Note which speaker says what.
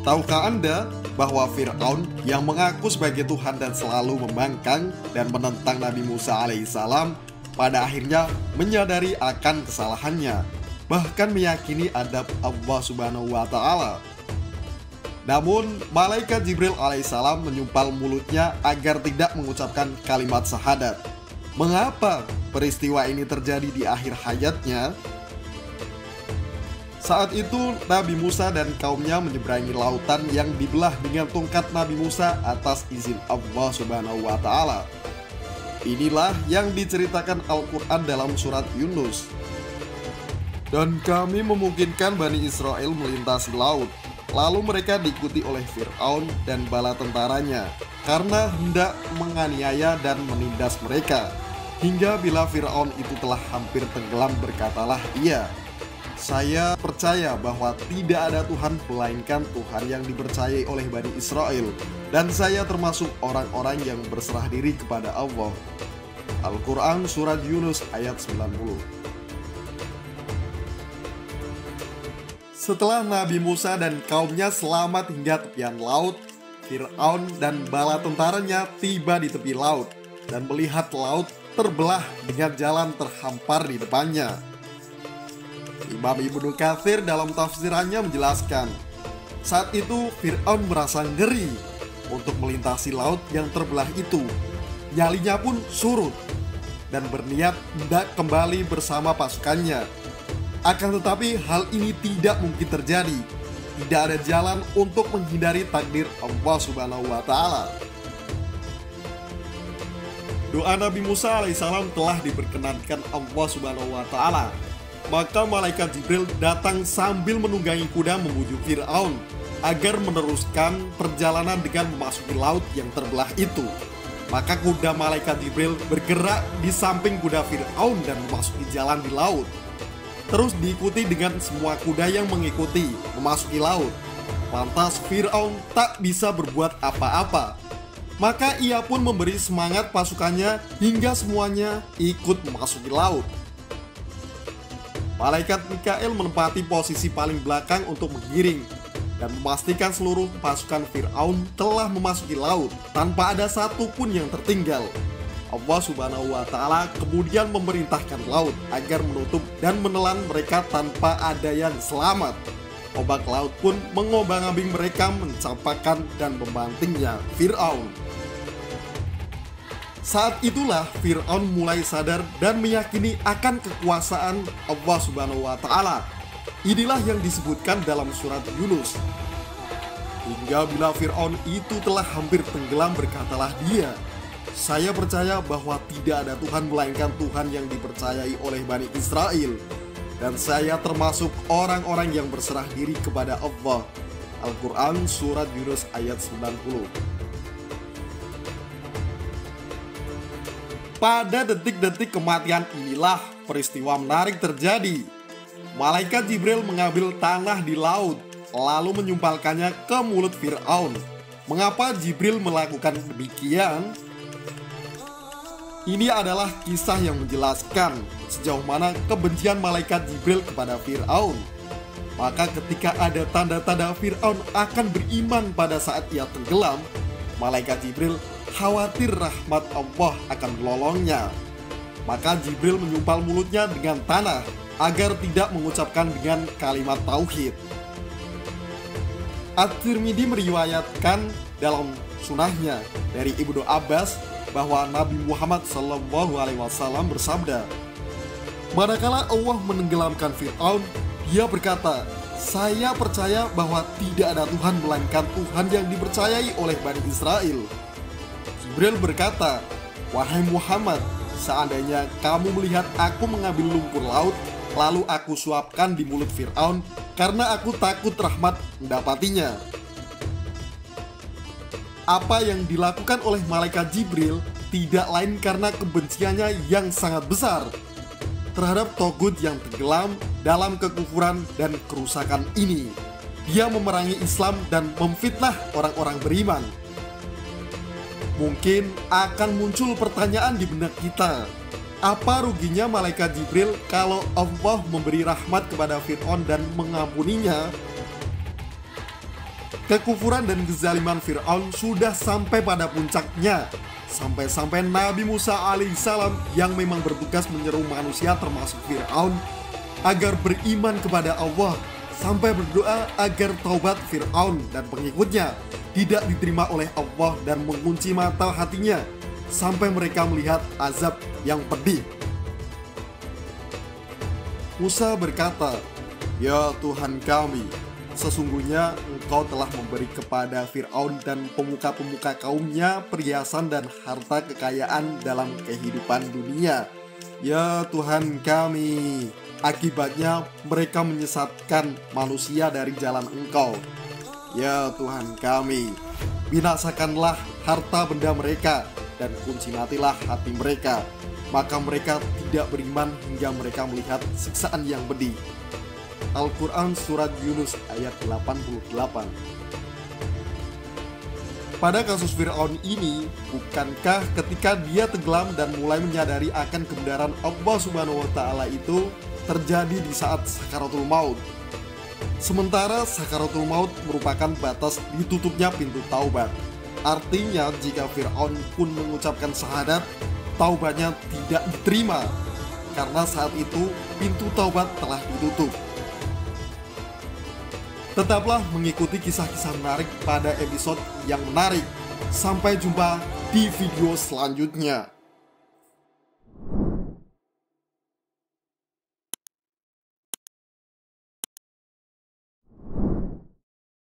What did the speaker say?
Speaker 1: Tahukah Anda bahwa Fir'aun yang mengaku sebagai Tuhan dan selalu membangkang dan menentang Nabi Musa alaihissalam pada akhirnya menyadari akan kesalahannya, bahkan meyakini adab Allah Subhanahu wa Ta'ala. Namun, malaikat Jibril alaihissalam menyumpal mulutnya agar tidak mengucapkan kalimat syahadat. Mengapa peristiwa ini terjadi di akhir hayatnya? Saat itu Nabi Musa dan kaumnya menyeberangi lautan yang dibelah dengan tongkat Nabi Musa atas izin Allah Subhanahu wa Ta'ala. Inilah yang diceritakan Al-Quran dalam surat Yunus. Dan kami memungkinkan Bani Israel melintasi laut, lalu mereka diikuti oleh Fir'aun dan bala tentaranya, karena hendak menganiaya dan menindas mereka. Hingga bila Fir'aun itu telah hampir tenggelam, berkatalah ia, "Saya percaya bahwa tidak ada Tuhan melainkan Tuhan yang dipercayai oleh Bani Israel, dan saya termasuk orang-orang yang berserah diri kepada Allah." Al-Quran Surat Yunus ayat 90. Setelah Nabi Musa dan kaumnya selamat hingga tepian laut, Fir'aun dan bala tentaranya tiba di tepi laut dan melihat laut terbelah dengan jalan terhampar di depannya. Imam Ibnu Katsir dalam tafsirannya menjelaskan, saat itu Fir'aun merasa ngeri untuk melintasi laut yang terbelah itu. Nyalinya pun surut dan berniat hendak kembali bersama pasukannya. Akan tetapi hal ini tidak mungkin terjadi. Tidak ada jalan untuk menghindari takdir Allah Subhanahu wa Ta'ala. Doa Nabi Musa alaihissalam telah diperkenankan Allah Subhanahu wa Ta'ala. Maka malaikat Jibril datang sambil menunggangi kuda menuju Fir'aun agar meneruskan perjalanan dengan memasuki laut yang terbelah itu. Maka kuda malaikat Jibril bergerak di samping kuda Fir'aun dan memasuki jalan di laut. Terus diikuti dengan semua kuda yang mengikuti memasuki laut. Lantas Fir'aun tak bisa berbuat apa-apa. Maka ia pun memberi semangat pasukannya hingga semuanya ikut memasuki laut. Malaikat Mikail menempati posisi paling belakang untuk menggiring dan memastikan seluruh pasukan Fir'aun telah memasuki laut tanpa ada satu pun yang tertinggal. Allah Subhanahu wa Ta'ala kemudian memerintahkan laut agar menutup dan menelan mereka tanpa ada yang selamat. Ombak laut pun mengobang-abing mereka, mencampakkan dan membantingnya Fir'aun. Saat itulah Fir'aun mulai sadar dan meyakini akan kekuasaan Allah Subhanahu wa Ta'ala. Inilah yang disebutkan dalam surat Yunus. Hingga bila Fir'aun itu telah hampir tenggelam, berkatalah dia, "Saya percaya bahwa tidak ada Tuhan melainkan Tuhan yang dipercayai oleh Bani Israel, dan saya termasuk orang-orang yang berserah diri kepada Allah." Al-Quran Surat Yunus ayat 90. Pada detik-detik kematian inilah peristiwa menarik terjadi. Malaikat Jibril mengambil tanah di laut, lalu menyumpalkannya ke mulut Fir'aun. Mengapa Jibril melakukan demikian? Ini adalah kisah yang menjelaskan sejauh mana kebencian malaikat Jibril kepada Fir'aun. Maka ketika ada tanda-tanda Fir'aun akan beriman pada saat ia tenggelam, malaikat Jibril khawatir rahmat Allah akan melolongnya. Maka Jibril menyumpal mulutnya dengan tanah agar tidak mengucapkan dengan kalimat tauhid. At-Tirmidzi meriwayatkan dalam sunahnya dari Ibnu Abbas bahwa Nabi Muhammad SAW bersabda, "Manakala Allah menenggelamkan Fir'aun, dia berkata, 'Saya percaya bahwa tidak ada Tuhan melainkan Tuhan yang dipercayai oleh Bani Israel.' Jibril berkata, 'Wahai Muhammad, seandainya kamu melihat aku mengambil lumpur laut, lalu aku suapkan di mulut Fir'aun, karena aku takut rahmat mendapatinya.'" Apa yang dilakukan oleh malaikat Jibril tidak lain karena kebenciannya yang sangat besar terhadap Togut yang tenggelam dalam kekufuran dan kerusakan ini. Dia memerangi Islam dan memfitnah orang-orang beriman. Mungkin akan muncul pertanyaan di benak kita, apa ruginya malaikat Jibril kalau Allah memberi rahmat kepada Fir'aun dan mengampuninya? Kekufuran dan kezaliman Fir'aun sudah sampai pada puncaknya. Sampai-sampai Nabi Musa alaihissalam yang memang bertugas menyeru manusia termasuk Fir'aun agar beriman kepada Allah, sampai berdoa agar taubat Fir'aun dan pengikutnya tidak diterima oleh Allah dan mengunci mata hatinya sampai mereka melihat azab yang pedih. Musa berkata, "Ya Tuhan kami, sesungguhnya Engkau telah memberi kepada Fir'aun dan pemuka-pemuka kaumnya perhiasan dan harta kekayaan dalam kehidupan dunia. Ya Tuhan kami, akibatnya mereka menyesatkan manusia dari jalan Engkau. Ya Tuhan kami, binasakanlah harta benda mereka dan kunci matilah hati mereka. Maka mereka tidak beriman hingga mereka melihat siksaan yang pedih." Al-Quran Surat Yunus ayat 88. Pada kasus Fir'aun ini, bukankah ketika dia tenggelam dan mulai menyadari akan kebenaran Allah Subhanahu wa Ta'ala itu terjadi di saat sakaratul maut? Sementara sakaratul maut merupakan batas ditutupnya pintu taubat. Artinya jika Fir'aun pun mengucapkan syahadat, taubatnya tidak diterima karena saat itu pintu taubat telah ditutup. Tetaplah mengikuti kisah-kisah menarik pada episode yang menarik. Sampai jumpa di video selanjutnya.